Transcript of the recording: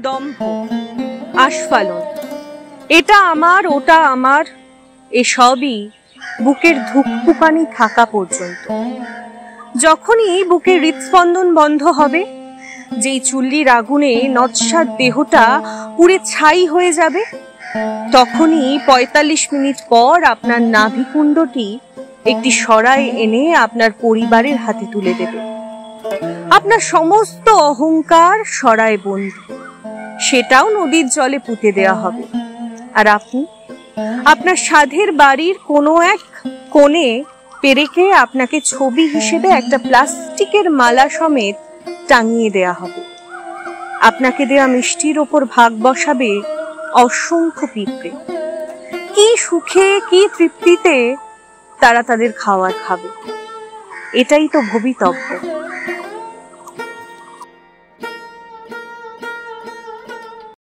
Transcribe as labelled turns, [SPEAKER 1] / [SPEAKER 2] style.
[SPEAKER 1] দম্ভ, আস্ফালন, এটা আমার ওটা আমার, এসবই বুকের ধুকপুকানি থাকা পর্যন্ত। যখনই বুকের হৃদস্পন্দন বন্ধ হবে, যেই চুল্লির আগুনে নৎসাৎ দেহটা পুড়ে ছাই হয়ে যাবে, তখনই ৪৫ মিনিট পর আপনার নাভিকুণ্ডটি একটি সরায় এনে আপনার পরিবারের হাতে তুলে দেবে। আপনার সমস্ত অহংকার সরায় বন্দী, সেটাও নদীর জলে পুঁতে দেওয়া হবে। আর আপনি আপনার সাধের বাড়ির কোনো এক কোণে পেরেকে আপনাকে ছবি হিসেবে একটা প্লাস্টিকের মালা সমেত টাঙিয়ে দেয়া হবে। আপনাকে দেয়া মিষ্টির ওপর ভাগ বসাবে অসংখ্য পিঁপড়ে। কি সুখে কি তৃপ্তিতে তারা তাদের খাবার খাবে। এটাই তো ভবিতব্য।